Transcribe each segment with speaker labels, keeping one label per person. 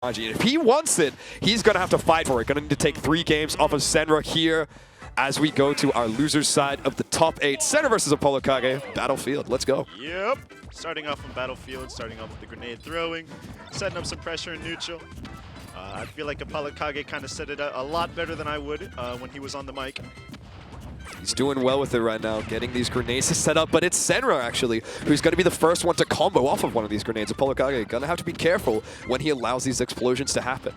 Speaker 1: And if he wants it, he's going to have to fight for it. Going to need to take 3 games off of Senra here as we go to our loser's side of the top 8. Senra versus ApolloKage. Battlefield. Let's go.
Speaker 2: Yep. Starting off on Battlefield, starting off with the grenade throwing, setting up some pressure in neutral. I feel like ApolloKage kind of set it up a lot better than I would when he was on the mic.
Speaker 1: He's doing well with it right now, getting these grenades set up, but it's Senra, actually, who's going to be the first one to combo off of one of these grenades. ApolloKage going to have to be careful when he allows these explosions to happen.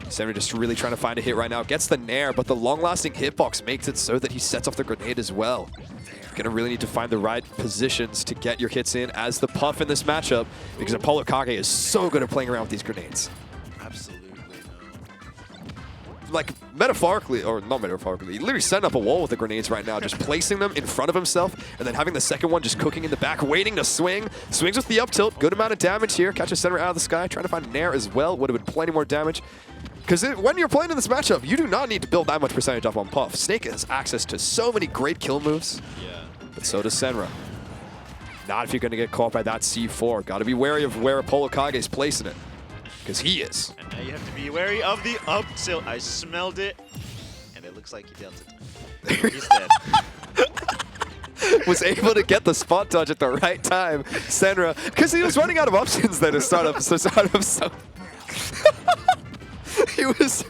Speaker 1: Senra just really trying to find a hit right now. Gets the nair, but the long-lasting hitbox makes it so that he sets off the grenade as well. Going to really need to find the right positions to get your hits in as the Puff in this matchup, because ApolloKage is so good at playing around with these grenades.
Speaker 2: Absolutely.
Speaker 1: Like, metaphorically, or not metaphorically, he literally setting up a wall with the grenades right now, just placing them in front of himself, and then having the second one just cooking in the back, waiting to swing. Swings with the up tilt, good amount of damage here. Catches Senra out of the sky, trying to find a nair as well. Would have been plenty more damage. Because when you're playing in this matchup, you do not need to build that much percentage off on Puff. Snake has access to so many great kill moves, but so does Senra. Not if you're going to get caught by that C4. Got to be wary of where ApolloKage is placing it, because he is.
Speaker 2: And now you have to be wary of the up tilt. I smelled it, and it looks like he dealt it. He's dead.
Speaker 1: Was able to get the spot dodge at the right time, Senra, because he was running out of options then to start up. So he was.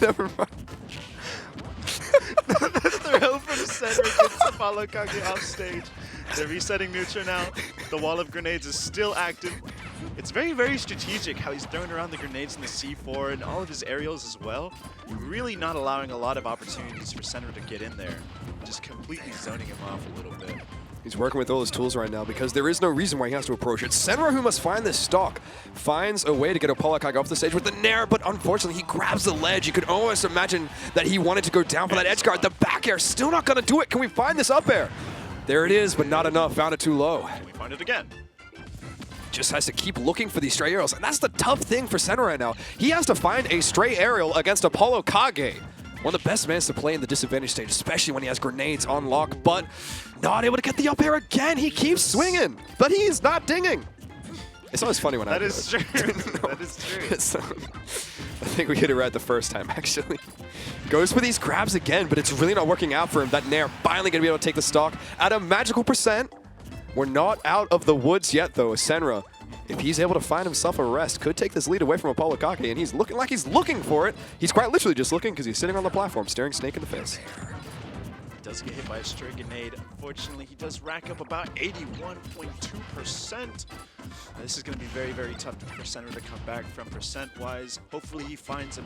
Speaker 1: Never mind.
Speaker 2: The throw from Senra gets ApolloKage off stage. They're resetting neutral now. The wall of grenades is still active. It's very, very strategic how he's throwing around the grenades in the C4 and all of his aerials as well. Really not allowing a lot of opportunities for Senra to get in there. Just completely zoning him off a little bit.
Speaker 1: He's working with all his tools right now because there is no reason why he has to approach it. Senra, who must find this stock, finds a way to get ApolloKage off the stage with the nair, but unfortunately he grabs the ledge. You could almost imagine that he wanted to go down for that edge guard. The back air still not going to do it. Can we find this up air? There it is, but not enough. Found it too low.
Speaker 2: Can we find it again?
Speaker 1: Just has to keep looking for these stray aerials, and that's the tough thing for Senra right now. He has to find a stray aerial against ApolloKage. One of the best mans to play in the disadvantage stage, especially when he has grenades on lock, but not able to get the up air again. He keeps swinging, but he is not dinging. It's always funny when I do it.
Speaker 2: That is true. That is true.
Speaker 1: I think we hit it right the first time, actually. Goes for these grabs again, but it's really not working out for him. That nair finally going to be able to take the stock at a magical percent. We're not out of the woods yet, though. Senra, if he's able to find himself a rest, could take this lead away from ApolloKage, and he's looking like he's looking for it. He's quite literally just looking because he's sitting on the platform, staring Snake in the face.
Speaker 2: He does get hit by a stray grenade. Unfortunately, he does rack up about 81.2%. This is going to be very, very tough for Senra to come back from percent-wise. Hopefully, he finds a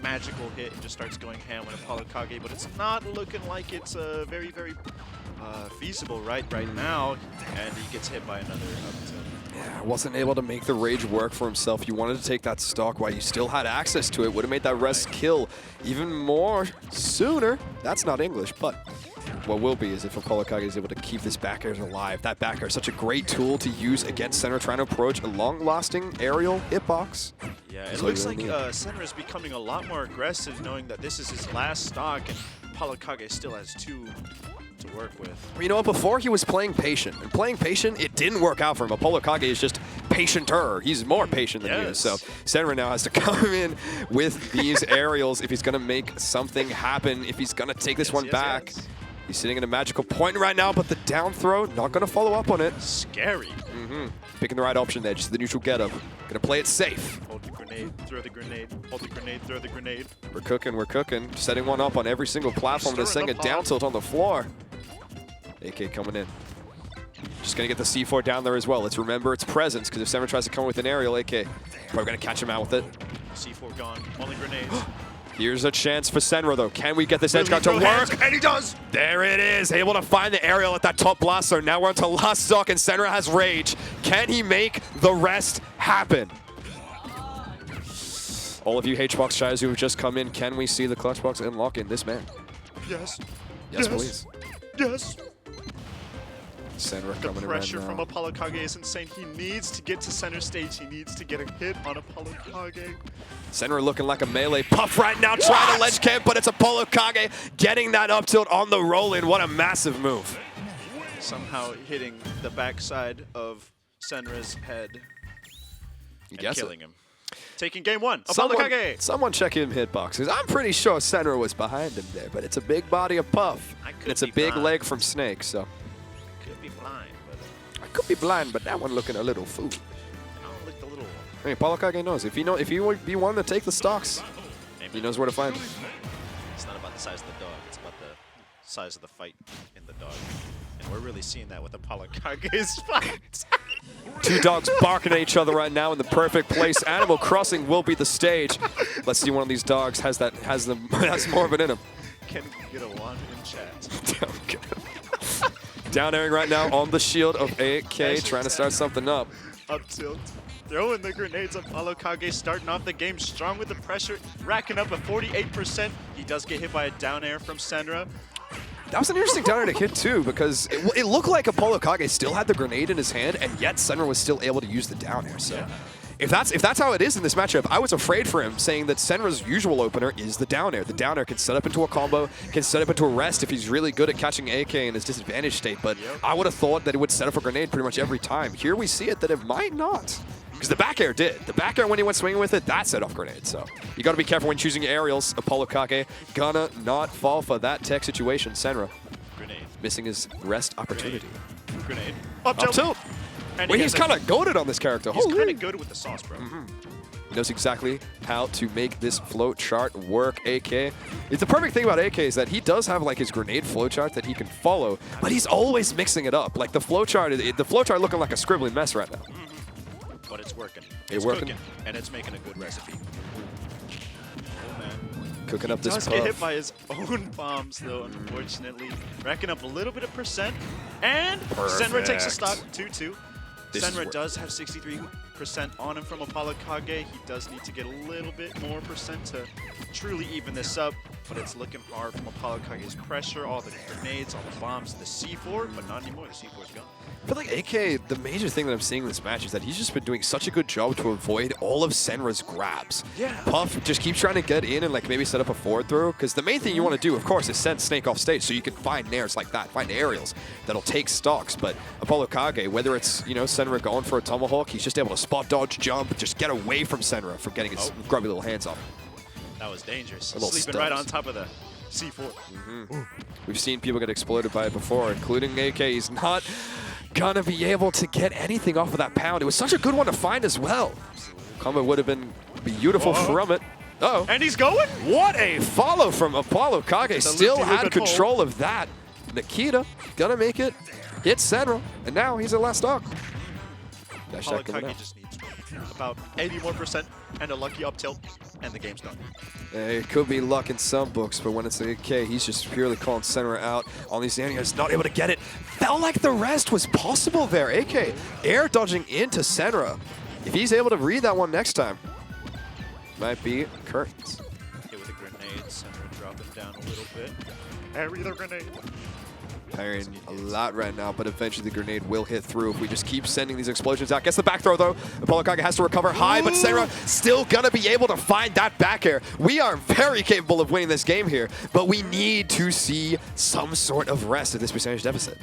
Speaker 2: magical hit and just starts going ham on ApolloKage, but it's not looking like it's very, very feasible right now, and he gets hit by another up tilt.
Speaker 1: Yeah, wasn't able to make the rage work for himself. You wanted to take that stock while you still had access to it. Would have made that rest kill even more sooner. That's not English, but what will be is if ApolloKage is able to keep this back air alive. That back air is such a great tool to use against Senra trying to approach a long-lasting aerial hitbox.
Speaker 2: Yeah, it looks like Senra is becoming a lot more aggressive, knowing that this is his last stock, and ApolloKage still has 2 to work with.
Speaker 1: You know what, before he was playing patient, and playing patient, it didn't work out for him. ApolloKage is just patienter. He's more patient than he is. So Senra now has to come in with these aerials if he's going to make something happen, if he's going to take this one back. He's sitting in a magical point right now, but the down throw, not going to follow up on it.
Speaker 2: Scary.
Speaker 1: Picking the right option there, just the neutral getup. Going to play it safe.
Speaker 2: Hold the grenade, throw the grenade, hold the grenade, throw the grenade.
Speaker 1: We're cooking, we're cooking. Setting one up on every single platform to send a down tilt on the floor. AK coming in. Just going to get the C4 down there as well. Let's remember its presence, because if Senra tries to come with an aerial, AK probably going to catch him out with it.
Speaker 2: C4 gone, only grenades.
Speaker 1: Here's a chance for Senra, though. Can we get this edge guard to work? And he does! There it is. Able to find the aerial at that top blaster. Now we're onto last stock, and Senra has rage. Can he make the rest happen? All of you HBox Shies who have just come in, can we see the clutch box unlock in this man?
Speaker 2: Yes.
Speaker 1: Yes, please.
Speaker 2: Yes.
Speaker 1: Senra
Speaker 2: The
Speaker 1: coming in
Speaker 2: pressure
Speaker 1: right
Speaker 2: from
Speaker 1: now.
Speaker 2: ApolloKage is insane. He needs to get to center stage. He needs to get a hit on ApolloKage.
Speaker 1: Senra looking like a melee Puff right now, trying to ledge camp, but it's ApolloKage getting that up tilt on the roll-in. What a massive move.
Speaker 2: Somehow hitting the backside of Senra's head and killing him. taking game 1. ApolloKage.
Speaker 1: Someone check him hitboxes. I'm pretty sure Senra was behind him there, but it's a big body of Puff. And it's a big leg from Snake, so.
Speaker 2: Could be blind, but
Speaker 1: I could be blind, but that one looking a little fool.
Speaker 2: I don't look the little one.
Speaker 1: I mean, ApolloKage knows. If he would be one to take the stocks, he knows where to find them.
Speaker 2: It's not about the size of the dog. It's about the size of the fight in the dog. And we're really seeing that with ApolloKage's fight.
Speaker 1: Two dogs barking at each other right now in the perfect place. Animal Crossing will be the stage. Let's see one of these dogs has more of it in him.
Speaker 2: Can we get a one in chat?
Speaker 1: Down airing right now on the shield of AK, trying to start something up.
Speaker 2: Up tilt. Throwing the grenades. ApolloKage starting off the game strong with the pressure, racking up a 48%. He does get hit by a down air from Senra.
Speaker 1: That was an interesting down air to hit too, because it looked like ApolloKage still had the grenade in his hand, and yet Senra was still able to use the down air. So, if that's how it is in this matchup, I was afraid for him, saying that Senra's usual opener is the down air. The down air can set up into a combo, can set up into a rest if he's really good at catching AK in his disadvantaged state. But I would have thought that it would set up a grenade pretty much every time. Here we see it that it might not. Because the back air did. The back air, when he went swinging with it, that set off grenades. So you got to be careful when choosing your aerials. ApolloKage gonna not fall for that tech situation. Senra missing his rest opportunity.
Speaker 2: Grenade.
Speaker 1: Up tilt. Wait, he's kind of goated on this character.
Speaker 2: He's kind of goated with the sauce, bro.
Speaker 1: He knows exactly how to make this float chart work. AK. It's the perfect thing about AK is that he does have like his grenade flow chart that he can follow, but he's always mixing it up. Like the flow chart looking like a scribbling mess right now.
Speaker 2: But it's working.
Speaker 1: It's working.
Speaker 2: Cooking, and it's making a good recipe. Oh, man.
Speaker 1: Cooking up this
Speaker 2: Puff.
Speaker 1: Puff.
Speaker 2: Get hit by his own bombs, though, unfortunately. Racking up a little bit of percent. And Senra takes a stock, 2-2. Senra does have 63% on him from ApolloKage. He does need to get a little bit more percent to truly even this up. But it's looking hard from ApolloKage's pressure, all the grenades, all the bombs, the C4, but not anymore. The C4's gone.
Speaker 1: I feel like AK, the major thing that I'm seeing in this match is that he's just been doing such a good job to avoid all of Senra's grabs.
Speaker 2: Yeah.
Speaker 1: Puff just keeps trying to get in and like maybe set up a forward throw, because the main thing you want to do, of course, is send Snake off stage so you can find nairs like that, find aerials that'll take stocks. But ApolloKage, whether it's, Senra going for a tomahawk, he's just able to spot dodge, jump, just get away from Senra from getting his grubby little hands off.
Speaker 2: That was dangerous. Sleeping right on top of the C4.
Speaker 1: We've seen people get exploded by it before, including AK. He's not gonna be able to get anything off of that pound. It was such a good one to find as well. Combo would have been beautiful from it. Uh-oh.
Speaker 2: And he's going?
Speaker 1: What a follow from ApolloKage. Still had control of that. Nikita gonna make it. Hit Senra. And now he's at last stock.
Speaker 2: ApolloKage just needs about 80 more percent and a lucky up tilt, and the game's done.
Speaker 1: It could be luck in some books, but when it's the AK, he's just purely calling Senra out on these areas, not able to get it. Felt like the rest was possible there. AK air dodging into Senra. If he's able to read that one next time, might be curtains.
Speaker 2: Hit with a grenade, Senra dropping down a little bit. Parry the grenade.
Speaker 1: Parrying a lot right now, but eventually the grenade will hit through if we just keep sending these explosions out. Gets the back throw, though. ApolloKage has to recover high, but Senra still gonna be able to find that back air. We are very capable of winning this game here, but we need to see some sort of rest at this percentage deficit.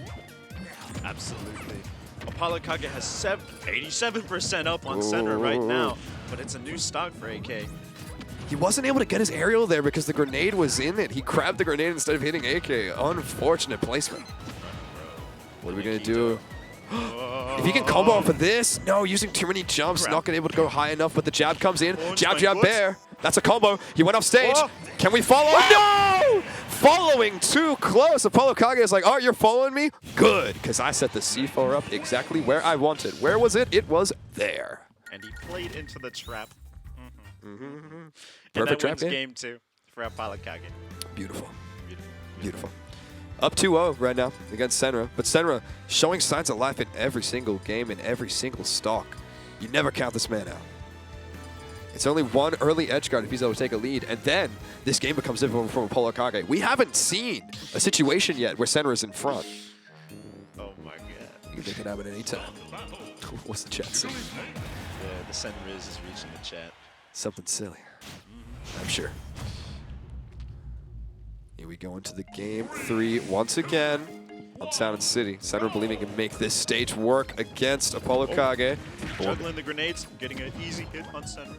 Speaker 2: Absolutely. ApolloKage has 87% up on Senra right now, but it's a new stock for AK.
Speaker 1: He wasn't able to get his aerial there because the grenade was in it. He grabbed the grenade instead of hitting AK. Unfortunate placement. What are we going to do? If he can combo off of this, no, using too many jumps, not going to be able to go high enough, but the jab comes in. Jab, jab, bear. That's a combo. He went off stage. Can we follow? No! Following too close. ApolloKage is like, oh, you're following me? Good, because I set the C4 up exactly where I wanted. Where was it? It was there.
Speaker 2: And he played into the trap.
Speaker 1: Perfect trap
Speaker 2: game 2 for ApolloKage.
Speaker 1: Beautiful. Beautiful. Up 2-0 right now against Senra. But Senra showing signs of life in every single game, in every single stock. You never count this man out. It's only one early edge guard if he's able to take a lead, and then this game becomes difficult from ApolloKage. We haven't seen a situation yet where Senra is in front.
Speaker 2: Oh my god.
Speaker 1: You think it can happen anytime. What's the chat saying?
Speaker 2: Yeah, the Senra is reaching the chat.
Speaker 1: Something silly. I'm sure. Here we go into the game 3 once again. on Town and City. Senra believing he can make this stage work against ApolloKage.
Speaker 2: Juggling the grenades, getting an easy hit on Senra.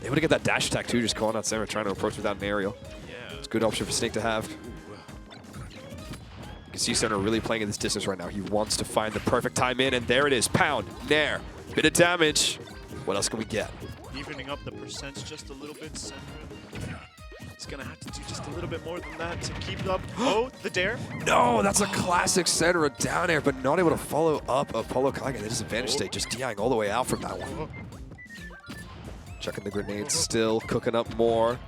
Speaker 1: Able to get that dash attack too, just calling out Senra, trying to approach without an aerial.
Speaker 2: Yeah.
Speaker 1: It's a good option for Snake to have. You can see Senra really playing in this distance right now. He wants to find the perfect time in, and there it is. Pound, nair, bit of damage. What else can we get?
Speaker 2: Evening up the percents just a little bit, Senra. He's gonna have to do just a little bit more than that to keep up. Oh, the dare.
Speaker 1: No, that's a classic Senra down air, but not able to follow up ApolloKage. The disadvantage state, just DIing all the way out from that one. Checking the grenades still, cooking up more.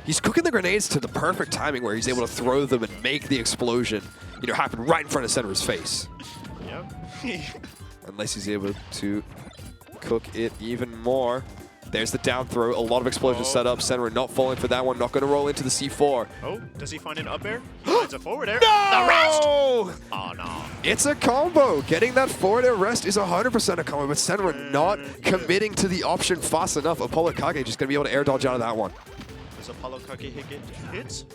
Speaker 1: He's cooking the grenades to the perfect timing where he's able to throw them and make the explosion, happen right in front of Senra's face.
Speaker 2: Yep.
Speaker 1: Unless he's able to cook it even more. There's the down throw, a lot of explosions set up. Senra not falling for that one, not going to roll into the C4.
Speaker 2: Oh, does he find an up air? He finds a forward air.
Speaker 1: No!
Speaker 2: The rest! Oh, no.
Speaker 1: It's a combo. Getting that forward air rest is 100% a combo, but Senra not committing to the option fast enough. ApolloKage just going to be able to air dodge out of that one.
Speaker 2: Does ApolloKage hits?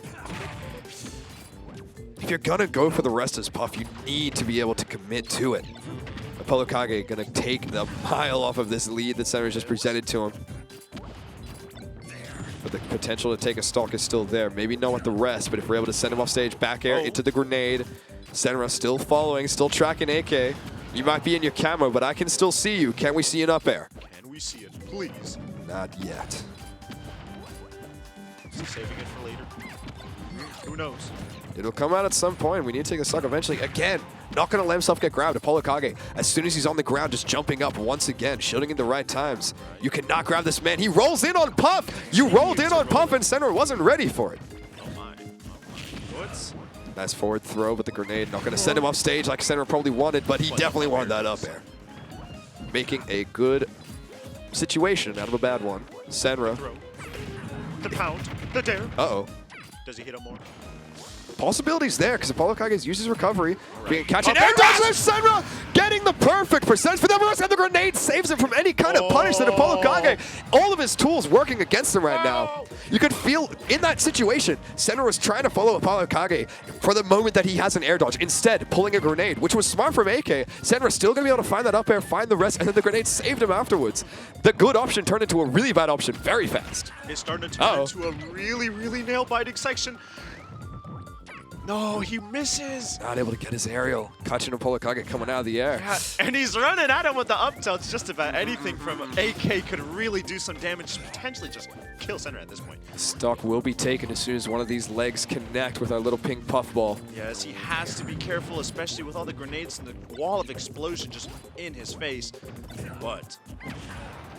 Speaker 1: If you're going to go for the rest as Puff, you need to be able to commit to it. ApolloKage going to take the mile off of this lead that Senra just presented to him. But the potential to take a stock is still there. Maybe not with the rest, but if we're able to send him off stage, back air into the grenade. Senra still following, still tracking AK. You might be in your camo, but I can still see you. Can we see an up air?
Speaker 2: Can we see it, please?
Speaker 1: Not yet.
Speaker 2: Is he saving it for later? Who knows?
Speaker 1: It'll come out at some point. We need to take a stock eventually. Again, not going to let himself get grabbed. ApolloKage, as soon as he's on the ground, just jumping up once again, shielding in the right times. You cannot grab this man. He rolls in on Puff. You rolled in on Puff, and Senra wasn't ready for it.
Speaker 2: Oh my. What's?
Speaker 1: Nice forward throw, but the grenade not going to send him off stage like Senra probably wanted, but he definitely wanted that up air. Making a good situation out of a bad one. Senra.
Speaker 2: The pound. The dare.
Speaker 1: Uh-oh.
Speaker 2: Does he hit him more?
Speaker 1: Possibilities there, because ApolloKage uses recovery. Being catch an air dodge with Senra, getting the perfect percent for the rest, and the grenade saves him from any kind of punish that ApolloKage. All of his tools working against him right now. You could feel in that situation, Senra was trying to follow ApolloKage for the moment that he has an air dodge. Instead, pulling a grenade, which was smart from AK. Senra still going to be able to find that up air, find the rest, and then the grenade saved him afterwards. The good option turned into a really bad option very fast.
Speaker 2: It's starting to turn into a really, really nail-biting section. No, he misses.
Speaker 1: Not able to get his aerial. Catching ApolloKage coming out of the air.
Speaker 2: Yeah, and he's running at him with the up tilts. Just about anything from AK could really do some damage, potentially just kill Senra at this point.
Speaker 1: Stock will be taken as soon as one of these legs connect with our little pink puff ball.
Speaker 2: Yes, he has to be careful, especially with all the grenades and the wall of explosion just in his face. But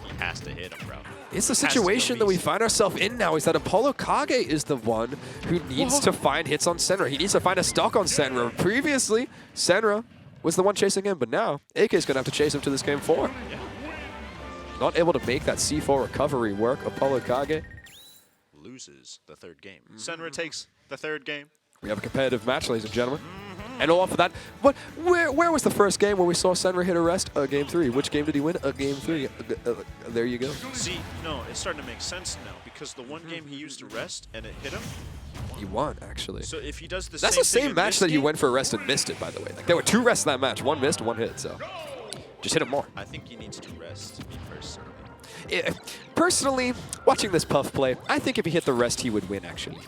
Speaker 2: he has to hit him, bro.
Speaker 1: It's the situation that we find ourselves in now, is that ApolloKage is the one who needs to find hits on Senra. He needs to find a stock on Senra. Previously, Senra was the one chasing him, but now AK is going to have to chase him to this game 4.
Speaker 2: Yeah.
Speaker 1: Not able to make that C4 recovery work. ApolloKage
Speaker 2: loses the third game. Senra takes the third game.
Speaker 1: We have a competitive match, ladies and gentlemen. And all for that. But where was the first game where we saw Senra hit a rest? Game 3. Which game did he win? Game 3. There you go.
Speaker 2: See, no, it's starting to make sense now because the one game he used to rest and it hit him.
Speaker 1: He won, actually.
Speaker 2: So if he does the
Speaker 1: That's
Speaker 2: same
Speaker 1: the same
Speaker 2: thing in
Speaker 1: match
Speaker 2: this
Speaker 1: that he
Speaker 2: game,
Speaker 1: went for a rest and missed it, by the way. Like, there were 2 rests in that match. 1 missed, 1 hit, so just hit him more.
Speaker 2: I think he needs to rest, me personally.
Speaker 1: Personally, watching this Puff play, I think if he hit the rest, he would win, actually.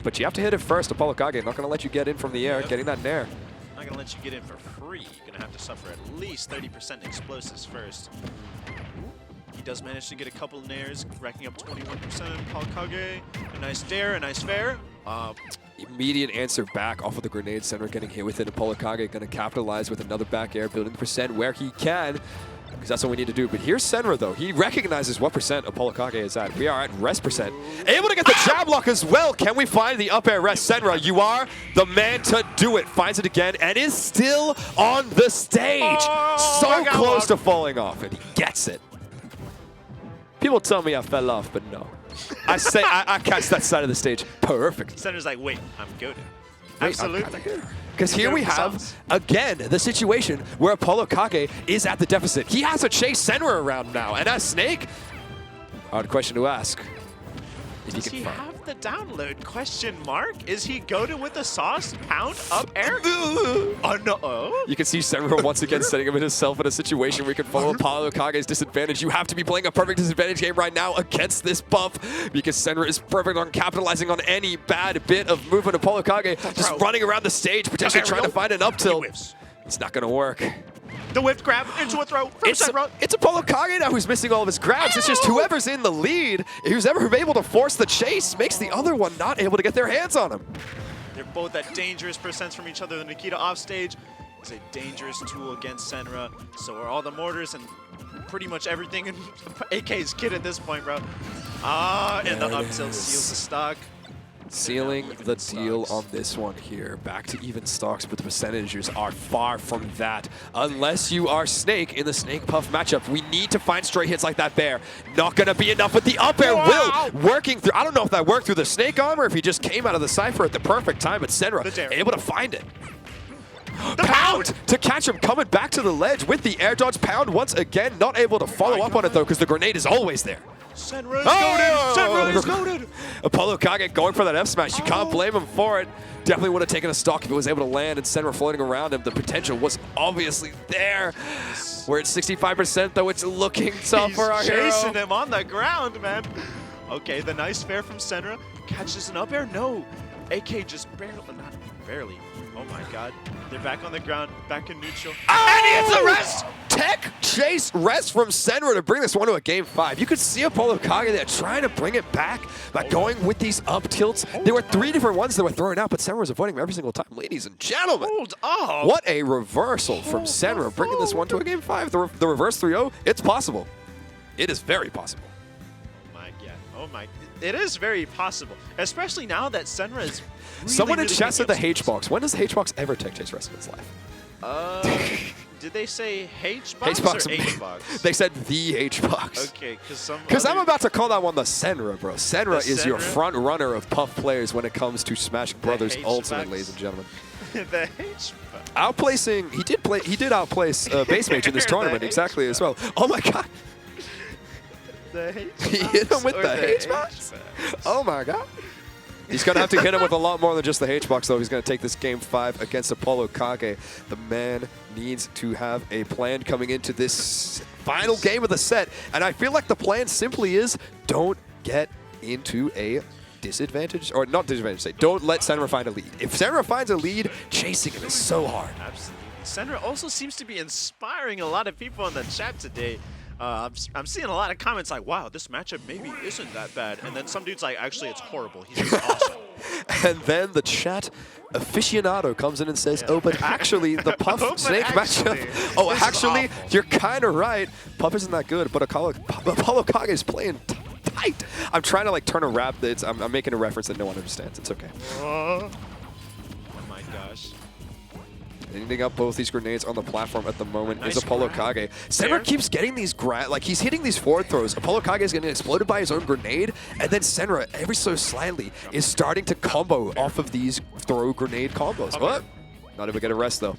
Speaker 1: But you have to hit it first. ApolloKage not going to let you get in from the air, getting that nair.
Speaker 2: Not going to let you get in for free. You're going to have to suffer at least 30% explosives first. He does manage to get a couple of nairs, racking up 21%. ApolloKage, a nice dare, a nice fair.
Speaker 1: Immediate answer back off of the grenade. Senra getting hit with it. ApolloKage going to capitalize with another back air, building the percent where he can, because that's what we need to do. But here's Senra, though. He recognizes what percent ApolloKage is at. We are at rest percent. Able to get the jab lock as well. Can we find the up air rest? Senra, you are the man to do it. Finds it again and is still on the stage. So close to falling off, and he gets it. People tell me I fell off, but no. I say I catch that side of the stage perfect.
Speaker 2: Senra's like, wait, I'm good. Absolutely.
Speaker 1: Because here we have, again, the situation where ApolloKage is at the deficit. He has to chase Senra around now. And as Snake, hard question to ask.
Speaker 2: Does he have the download? Question mark. Is he goaded with the sauce? Pound up air? Oh no.
Speaker 1: You can see Senra once again setting himself in a situation where he can follow ApolloKage's disadvantage. You have to be playing a perfect disadvantage game right now against this buff because Senra is perfect on capitalizing on any bad bit of movement. ApolloKage just running around the stage, potentially trying to find an up tilt. It's not going to work.
Speaker 2: The whipped grab into a throw from Senra.
Speaker 1: It's ApolloKage now who's missing all of his grabs. It's just whoever's in the lead, who's ever able to force the chase, makes the other one not able to get their hands on him.
Speaker 2: They're both at dangerous percents from each other. The Nikita offstage is a dangerous tool against Senra. So are all the mortars and pretty much everything in AK's kit at this point, bro. And the up tilt seals the stock.
Speaker 1: Sealing the deal on this one here. Back to even stocks, but the percentages are far from that. Unless you are Snake in the Snake Puff matchup. We need to find stray hits like that bear. Not going to be enough with the up air. Will working through. I don't know if that worked through the Snake armor, if he just came out of the Cypher at the perfect time, but Senra able to find it.
Speaker 2: The pound
Speaker 1: to catch him coming back to the ledge with the air dodge. Pound once again, not able to follow up on it though because the grenade is always there.
Speaker 2: Senra is goated! Senra is goated!
Speaker 1: ApolloKage going for that F smash. You can't blame him for it. Definitely would have taken a stock if it was able to land and Senra floating around him. The potential was obviously there. We're at 65% though. It's looking tough for our hero.
Speaker 2: He's chasing him on the ground, man. Okay, the nice fair from Senra. Catches an up air? No. AK just barely, not barely. Oh my god. They're back on the ground, back in neutral.
Speaker 1: And he hits the rest! Tech chase rest from Senra to bring this one to a game 5. You could see ApolloKage there trying to bring it back by going with these up tilts. There were 3 different ones that were thrown out, but Senra was avoiding them every single time. Ladies and gentlemen,
Speaker 2: hold up!
Speaker 1: What a reversal from Senra, bringing this one to a game 5. The reverse 3-0, it's possible. It is very possible.
Speaker 2: Oh my, it is very possible, especially now that Senra is really,
Speaker 1: Someone in chat said the
Speaker 2: H
Speaker 1: H-Box. When does the H-Box ever tech chase rest of its life?
Speaker 2: Did they say H-Box or H-Box?
Speaker 1: They said the H-Box.
Speaker 2: Okay,
Speaker 1: because I'm about to call that one the Senra, bro. Senra is your front runner of Puff players when it comes to Smash Brothers Ultimate, ladies and gentlemen.
Speaker 2: The H-Box.
Speaker 1: Outplacing, he did outplace Base Mage in this tournament exactly as well. Oh my god. He hit him with the H-Box? Oh my god. He's going to have to hit him with a lot more than just the H-Box, though. He's going to take this game 5 against ApolloKage. The man needs to have a plan coming into this final game of the set. And I feel like the plan simply is don't get into a disadvantage, or not disadvantage, say, don't let Senra find a lead. If Senra finds a lead, chasing him is so hard.
Speaker 2: Absolutely. Senra also seems to be inspiring a lot of people in the chat today. I'm seeing a lot of comments like, wow, this matchup maybe isn't that bad. And then some dude's like, actually, it's horrible. He's just awesome.
Speaker 1: And then the chat aficionado comes in and says, oh, but actually, the Puff Snake matchup. Oh, actually, you're kind of right. Puff isn't that good, but ApolloKage is playing tight. I'm trying to like turn a rap. I'm making a reference that no one understands. It's okay.
Speaker 2: Oh my gosh.
Speaker 1: Ending up both these grenades on the platform at the moment is ApolloKage. Senra keeps getting these like he's hitting these forward throws. ApolloKage is getting exploded by his own grenade, and then Senra, every so slightly, is starting to combo off of these throw grenade combos. What? Not able to get a rest though.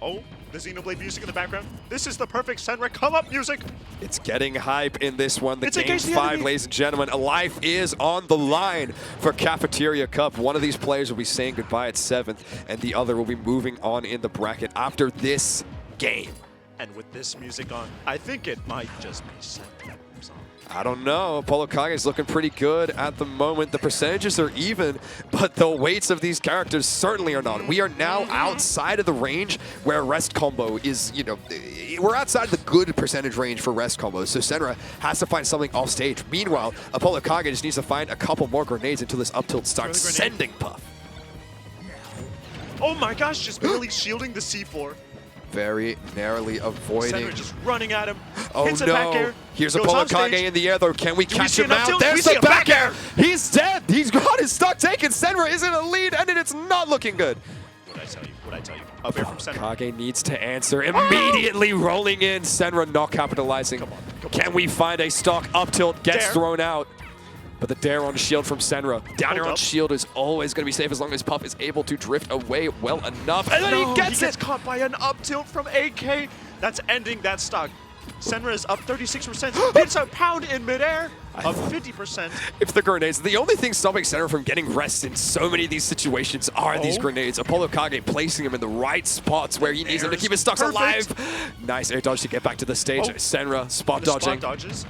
Speaker 2: Oh, the Xenoblade music in the background. This is the perfect Senra come-up music.
Speaker 1: It's getting hype in this one. The game 5, ladies and gentlemen. Life is on the line for Cafeteria Cup. One of these players will be saying goodbye at 7th, and the other will be moving on in the bracket after this game.
Speaker 2: And with this music on, I think it might just be Senra.
Speaker 1: I don't know. ApolloKage is looking pretty good at the moment. The percentages are even, but the weights of these characters certainly are not. We are now outside of the range where rest combo is, you know, we're outside the good percentage range for rest combos. So Senra has to find something off stage. Meanwhile, ApolloKage just needs to find a couple more grenades until this up tilt starts sending Puff.
Speaker 2: Oh my gosh, just barely shielding the C4.
Speaker 1: Very narrowly avoiding.
Speaker 2: Senra just running at him.
Speaker 1: Oh
Speaker 2: hits a back air.
Speaker 1: Here's ApolloKage in the air though. Can we catch him out? There's the back air. He's dead. He's got his stock taken. Senra is in a lead, and it's not looking good.
Speaker 2: What'd I tell you? What'd I tell you? Up air from Senra.
Speaker 1: Kage needs to answer. Immediately rolling in. Senra not capitalizing. Come on. Can we find a stock up tilt? Gets thrown out. But the dare on shield from Senra. Down air on shield is always going to be safe as long as Puff is able to drift away well enough. And then he gets
Speaker 2: caught by an up tilt from AK. That's ending that stock. Senra is up 36%. Hits a pound in midair. of 50%.
Speaker 1: If the grenades, the only thing stopping Senra from getting rest in so many of these situations are these grenades. ApolloKage placing him in the right spots where he needs them to keep his stocks alive. Nice air dodge to get back to the stage. Senra spot dodging.
Speaker 2: Dodges.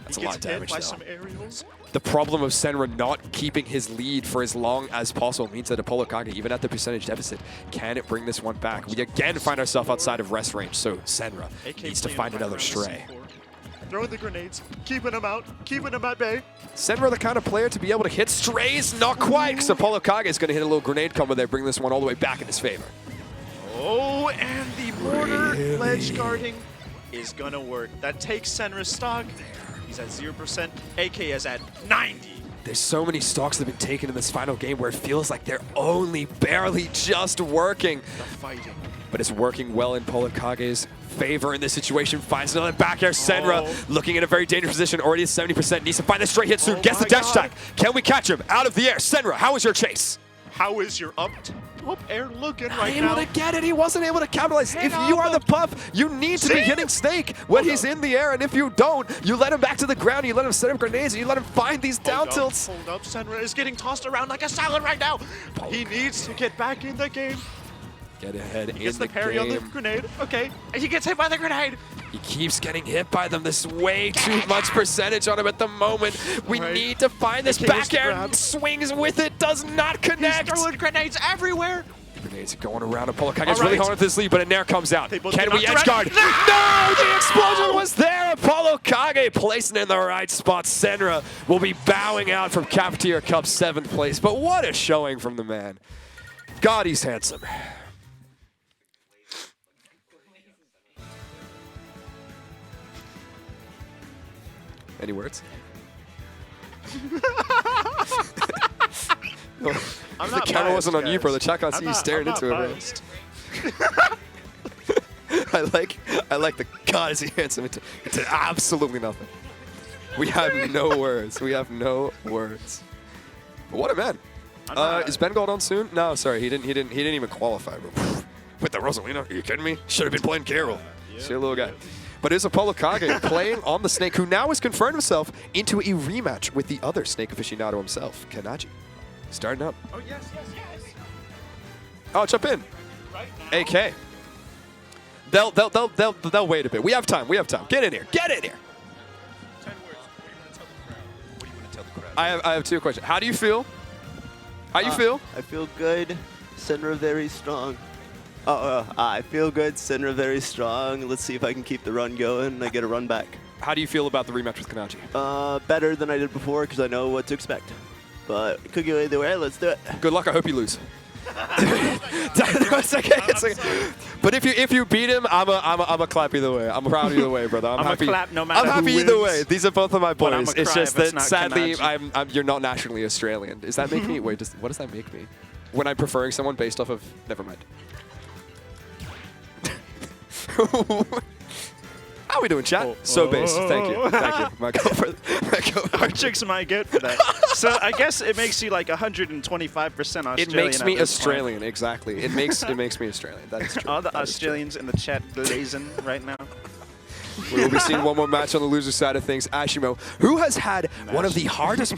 Speaker 1: That's
Speaker 2: He
Speaker 1: a
Speaker 2: gets
Speaker 1: lot of damage
Speaker 2: hit by
Speaker 1: though.
Speaker 2: some aerials.
Speaker 1: The problem of Senra not keeping his lead for as long as possible means that ApolloKage, even at the percentage deficit, can it bring this one back? We again find ourselves outside of rest range, so Senra needs to find another stray.
Speaker 2: Throwing the grenades, keeping them out, keeping them at bay.
Speaker 1: Senra the kind of player to be able to hit strays? Not quite, because ApolloKage is going to hit a little grenade combo there, bring this one all the way back in his favor.
Speaker 2: Oh, and the mortar ledge guarding is going to work. That takes Senra's stock. He's at 0%. AK is at 90.
Speaker 1: There's so many stocks that have been taken in this final game where it feels like they're only barely just working.
Speaker 2: The fighting.
Speaker 1: But it's working well in ApolloKage's favor in this situation. Finds another back air. Senra looking in a very dangerous position. Already at 70%. Needs to find the straight hit soon. Gets the dash attack. Can we catch him out of the air? Senra, how is your chase?
Speaker 2: How is your up air looking right
Speaker 1: Able
Speaker 2: now?
Speaker 1: to get it. He wasn't able to capitalize. If you are the Puff, you need to be hitting Snake when he's in the air. And if you don't, you let him back to the ground. You let him set up grenades. And you let him find these down tilts.
Speaker 2: Hold up. Senra is getting tossed around like a salad right now. He needs to get back in the game.
Speaker 1: Get ahead in
Speaker 2: Gets
Speaker 1: the
Speaker 2: the parry
Speaker 1: game.
Speaker 2: on the grenade. Okay. And he gets hit by the grenade.
Speaker 1: He keeps getting hit by them. There's way too much percentage on him at the moment. We need to find this back air. Swings with it. Does not connect.
Speaker 2: He's throwing grenades everywhere.
Speaker 1: Grenades are going around. ApolloKage's really holding this lead, but a Nair comes out. Can we edge guard?
Speaker 2: No!
Speaker 1: No! The explosion was there. ApolloKage placing it in the right spot. Senra will be bowing out from Cafeteria Cup 7th place. But what a showing from the man. God, he's handsome. Any words? The camera wasn't on you, bro. The chat can't see you staring into it, bro. I like the God is he handsome into absolutely nothing. We have no words. We have no words. But what a man. Is Ben Gold on soon? No, sorry, he didn't even qualify, bro. With the Rosalina? Are you kidding me? Should have been playing Carol. See a little guy. But it is ApolloKage playing on the Snake, who now has confirmed himself into a rematch with the other Snake aficionado himself, Kanaji. Starting up.
Speaker 2: Oh, yes.
Speaker 1: Oh, jump in.
Speaker 2: Right now.
Speaker 1: AK. They'll wait a bit. We have time. Get in here.
Speaker 2: 10 words. What do you want to tell the crowd?
Speaker 1: I have two questions. How do you feel? How you feel?
Speaker 3: I feel good. Senra very strong. I feel good. Senra very strong. Let's see if I can keep the run going. I get a run back.
Speaker 1: How do you feel about the rematch with Kanaji?
Speaker 3: Better than I did before because I know what to expect. But it could go either way. Let's do it.
Speaker 1: Good luck. I hope you lose. It's okay. But if you beat him, I'm a clap either way. I'm proud either way, brother. I'm happy.
Speaker 2: Clap no matter
Speaker 1: I'm happy
Speaker 2: who
Speaker 1: either
Speaker 2: wins.
Speaker 1: way. These are both of my boys. It's
Speaker 2: cry
Speaker 1: just
Speaker 2: if it's
Speaker 1: that
Speaker 2: not
Speaker 1: sadly,
Speaker 2: Kanaji.
Speaker 1: you're not nationally Australian. Does that make me? Wait, what does that make me? When I'm preferring someone based off of? Never mind. How are we doing, chat? So base. Thank you. My go
Speaker 2: Our chicks might get for that. So I guess it makes you like 125% Australian.
Speaker 1: It makes me
Speaker 2: at this
Speaker 1: Australian,
Speaker 2: point.
Speaker 1: exactly. It makes me Australian. That is true.
Speaker 2: All the
Speaker 1: That is true.
Speaker 2: Australians in the chat blazing right now.
Speaker 1: We will be seeing one more match on the loser side of things. Ashimo, who has had one of the hardest